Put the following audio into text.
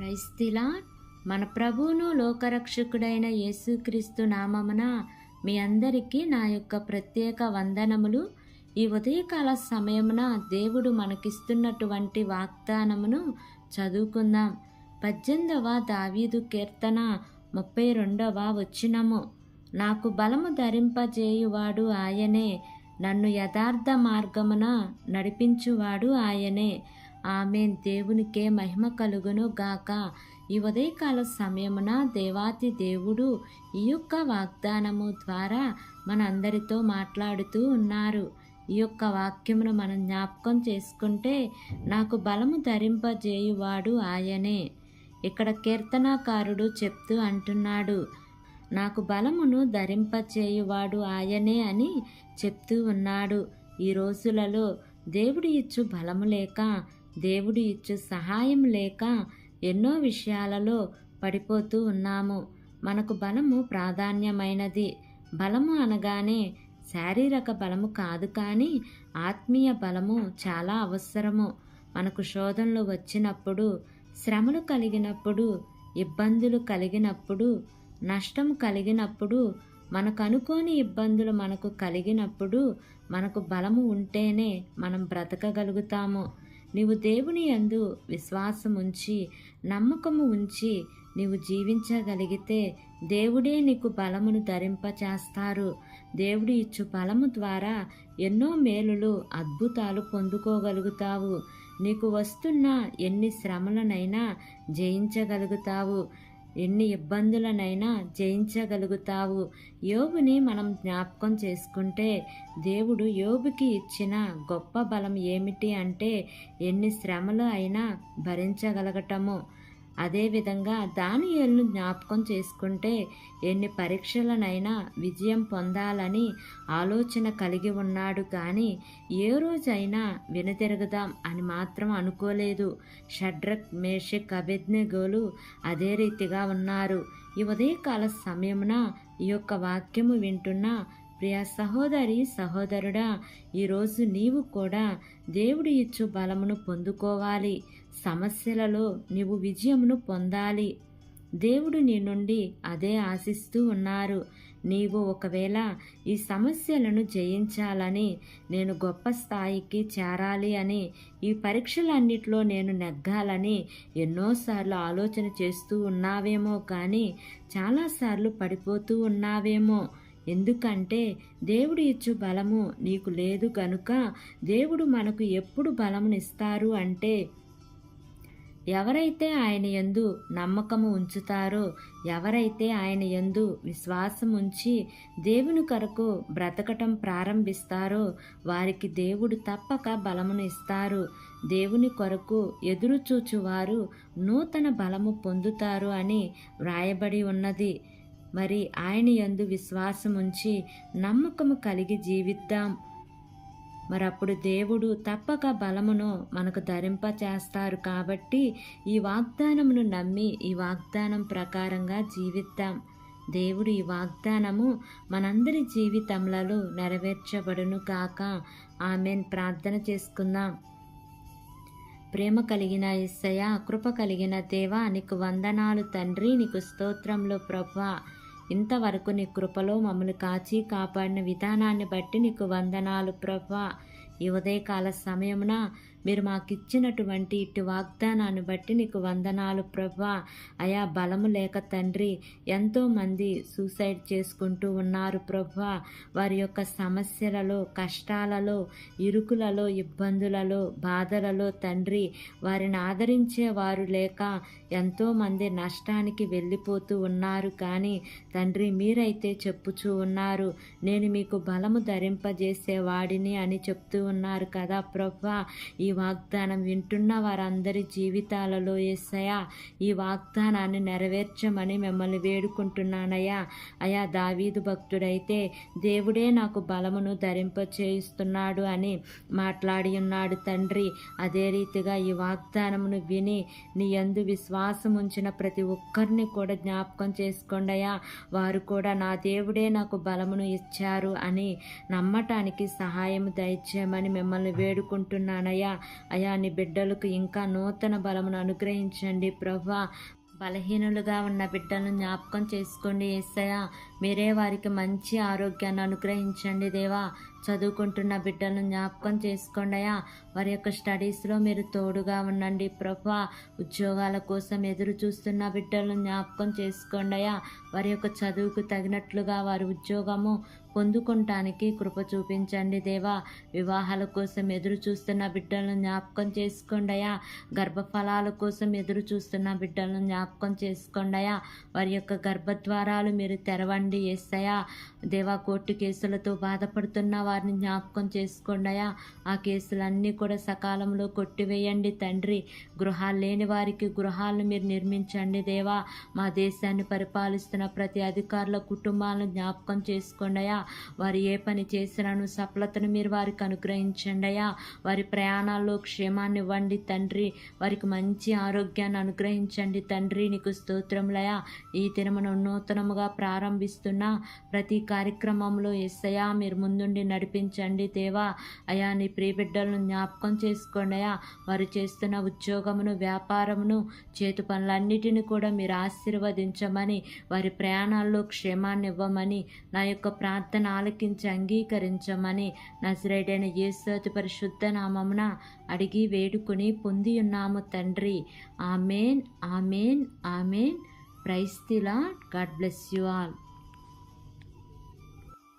Praise the lord. మన ప్రభువును లోకరక్షకుడైన యేసుక్రీస్తు నామమున మీ అందరికీ నా యొక్క ప్రత్యేక వందనములు. ఈ ఉదయకాల సమయమున దేవుడు మనకిస్తున్నటువంటి వాగ్దానమును చదువుకుందాం. 18వ దావీదు కీర్తన 32వ వచనము. నాకు బలము ధరింపజేయువాడు ఆయనే, నన్ను యథార్థ మార్గమున నడిపించువాడు ఆయనే. ఆమేన్. దేవునికే మహిమ కలుగును గాక. ఈ ఉదయకాల సమయమున దేవాతి దేవుడు ఈ యొక్క వాగ్దానము ద్వారా మనందరితో మాట్లాడుతూ ఉన్నారు. ఈ యొక్క వాక్యమును మనం జ్ఞాపకం చేసుకుంటే, నాకు బలము ధరింపజేయువాడు ఆయనే. ఇక్కడ కీర్తనాకారుడు చెప్తూ అంటున్నాడు, నాకు బలమును ధరింపచేయువాడు ఆయనే అని చెప్తూ ఉన్నాడు. ఈ రోజులలో దేవుడు ఇచ్చు బలము లేక, దేవుడు ఇచ్చు సహాయం లేక ఎన్నో విషయాలలో పడిపోతూ ఉన్నాము. మనకు బలము ప్రాధాన్యమైనది. బలము అనగానే శారీరక బలము కాదు, కానీ ఆత్మీయ బలము చాలా అవసరము. మనకు శోధనలు వచ్చినప్పుడు, శ్రమలు కలిగినప్పుడు, ఇబ్బందులు కలిగినప్పుడు, నష్టం కలిగినప్పుడు, మనకు అనుకోని ఇబ్బందులు మనకు కలిగినప్పుడు మనకు బలము ఉంటేనే మనం బ్రతకగలుగుతాము. నీవు దేవుని యందు విశ్వాసం ఉంచి, నమ్మకము ఉంచి నీవు జీవించగలిగితే దేవుడే నీకు బలమును ధరింపచేస్తారు. దేవుడు ఇచ్చు బలము ద్వారా ఎన్నో మేలులు, అద్భుతాలు పొందుకోగలుగుతావు. నీకు వస్తున్న ఎన్ని శ్రమలనైనా జయించగలుగుతావు, ఎన్ని ఇబ్బందులనైనా జయించగలుగుతావు. యోబుని మనం జ్ఞాపకం చేసుకుంటే, దేవుడు యోబుకి ఇచ్చిన గొప్ప బలం ఏమిటి అంటే ఎన్ని శ్రమలు అయినా భరించగలగటము. అదేవిధంగా దానియేలును జ్ఞాపకం చేసుకుంటే, ఎన్ని పరీక్షలనైనా విజయం పొందాలని ఆలోచన కలిగి ఉన్నాడు, కానీ ఏ రోజైనా వెనుతిరగదాం అని మాత్రం అనుకోలేదు. షడ్రక్, మేషక్, అబేద్నెగోలు అదే రీతిగా ఉన్నారు. ఈ ఉదయకాల సమయమున ఈ యొక్క వాక్యము వింటున్న ప్రియ సహోదరి, సహోదరుడా, ఈరోజు నీవు కూడా దేవుడు ఇచ్చు బలమును పొందుకోవాలి. సమస్యలలో నీవు విజయమును పొందాలి. దేవుడు నీ నుండి అదే ఆశిస్తూ ఉన్నారు. నీవు ఒకవేళ ఈ సమస్యలను జయించాలని, నేను గొప్ప స్థాయికి చేరాలి అని, ఈ పరీక్షలన్నిటిలో నేను నెగ్గాలని ఎన్నోసార్లు ఆలోచన చేస్తూ ఉన్నావేమో, కానీ చాలాసార్లు పడిపోతూ ఉన్నావేమో. ఎందుకంటే దేవుడు ఇచ్చు బలము నీకు లేదు గనుక. దేవుడు మనకు ఎప్పుడు బలమునిస్తారు అంటే, ఎవరైతే ఆయన యందు నమ్మకము ఉంచుతారో, ఎవరైతే ఆయన యందు విశ్వాసం ఉంచి దేవుని కొరకు బ్రతకటం ప్రారంభిస్తారో వారికి దేవుడు తప్పక బలమును ఇస్తారు. దేవుని కొరకు ఎదురు చూచువారు నూతన బలము పొందుతారు అని వ్రాయబడి ఉన్నది. మరి ఆయన యందు విశ్వాసం ఉంచి నమ్మకము కలిగి జీవిద్దాం. మరి అప్పుడు దేవుడు తప్పక బలమును మనకు ధరింపచేస్తారు. కాబట్టి ఈ వాగ్దానమును నమ్మి ఈ వాగ్దానం ప్రకారంగా జీవిద్దాం. దేవుడు ఈ వాగ్దానము మనందరి జీవితములలో నెరవేర్చబడును కాక. ఆమేన్. ప్రార్థన చేసుకుందాం. ప్రేమ కలిగిన యేసయ్యా, కృప కలిగిన దేవా, నీకు వందనాలు తండ్రి. నీకు స్తోత్రంలో ప్రభువా. ఇంతవరకు నీ కృపలో మమ్మల్ని కాచి కాపాడిన విధానాన్ని బట్టి నీకు వందనాలు ప్రభువా. ఈ ఉదయకాల సమయమున మీరు మాకు ఇచ్చినటువంటి ఇటు వాగ్దానాన్ని బట్టి నీకు వందనాలు ప్రభువా. అయా, బలము లేక తండ్రి ఎంతోమంది సూసైడ్ చేసుకుంటూ ఉన్నారు ప్రభువా. వారి యొక్క సమస్యలలో, కష్టాలలో, ఇరుకులలో, ఇబ్బందులలో, బాధలలో తండ్రి వారిని ఆదరించే వారు లేక ఎంతోమంది నష్టానికి వెళ్ళిపోతూ ఉన్నారు. కానీ తండ్రి మీరైతే చెప్పుచూ ఉన్నారు, నేను మీకు బలము ధరింపజేసే వాడిని అని చెప్తూ ఉన్నారు కదా ప్రభువా. ఈ వాగ్దానం వింటున్న వారందరి జీవితాలలో యేసయ్యా ఈ వాగ్దానాన్ని నెరవేర్చమని మిమ్మల్ని వేడుకుంటున్నానయ్యా. అయా, దావీదు భక్తుడైతే దేవుడే నాకు బలమును ధరింపచేయిస్తున్నాడు అని మాట్లాడి ఉన్నాడు తండ్రి. అదే రీతిగా ఈ వాగ్దానమును విని నీ యందు విశ్వాసం ఉంచిన ప్రతి ఒక్కరిని కూడా జ్ఞాపకం చేసుకోండియా. వారు కూడా నా దేవుడే నాకు బలమును ఇచ్చారు అని నమ్మటానికి సహాయం దయచేయమని మిమ్మల్ని వేడుకుంటున్నానయ్యా. అయా నీ బిడ్డలకు ఇంకా నూతన బలమును అనుగ్రహించండి ప్రభా. బలహీనులుగా ఉన్న బిడ్డలను జ్ఞాపకం చేసుకోండి యేసయ్య. మీరే వారికి మంచి ఆరోగ్యాన్ని అనుగ్రహించండి దేవా. చదువుకుంటున్న బిడ్డలను జ్ఞాపకం చేసుకోండి అయ్యా. వారి యొక్క స్టడీస్లో మీరు తోడుగా ఉండండి ప్రభా. ఉద్యోగాల కోసం ఎదురు చూస్తున్న బిడ్డలను జ్ఞాపకం చేసుకోండి అయ్యా. వారి యొక్క చదువుకు తగినట్లుగా వారి ఉద్యోగము పొందుకుంటానికి కృప చూపించండి దేవా. వివాహాల కోసం ఎదురు చూస్తున్న బిడ్డలను జ్ఞాపకం చేసుకోండి అయ్యా. గర్భఫలాల కోసం ఎదురు చూస్తున్న బిడ్డలను జ్ఞాపకం చేసుకోండి అయ్యా. వారి యొక్క గర్భద్వారాలు మీరు తెరవండి యేసయ్యా. దేవా, కోర్టు కేసులతో బాధపడుతున్న వారిని జ్ఞాపకం చేసుకోండి అయ్యా. ఆ కేసులన్నీ కూడా సకాలంలో కొట్టివేయండి తండ్రి. గృహాలు లేని వారికి గృహాలను మీరు నిర్మించండి దేవా. మా దేశాన్ని పరిపాలిస్తున్న ప్రతి అధికారుల కుటుంబాలను జ్ఞాపకం చేసుకోండి అయ్యా. వారు ఏ పని చేసినాను సఫలతను మీరు వారికి అనుగ్రహించండి అయ్యా. వారి ప్రయాణాల్లో క్షేమాన్ని ఇవ్వండి తండ్రి. వారికి మంచి ఆరోగ్యాన్ని అనుగ్రహించండి తండ్రి. నీకు స్తోత్రములయ్యా. ఈ దినమును నూతనముగా ప్రారంభిస్తున్న ప్రతి కార్యక్రమంలో యేసయ్యా మీరు ముందుండి నడిపించండి దేవా. అయా నీ ప్రియ బిడ్డలను జ్ఞాపకం చేసుకోండి అయ్యా. వారు చేస్తున్న ఉద్యోగమును, వ్యాపారమును, చేతు పనులన్నిటిని కూడా మీరు ఆశీర్వదించమని, వారి ప్రయాణాల్లో క్షేమాన్ని ఇవ్వమని, నా యొక్క ప్రార్థన ఆలకించి అంగీకరించమని నజరేయుడైన యేసు అతి పరిశుద్ధ నామమున అడిగి వేడుకొని పొంది ఉన్నాము తండ్రి. Amen, amen, amen. Praise the Lord. God bless you all.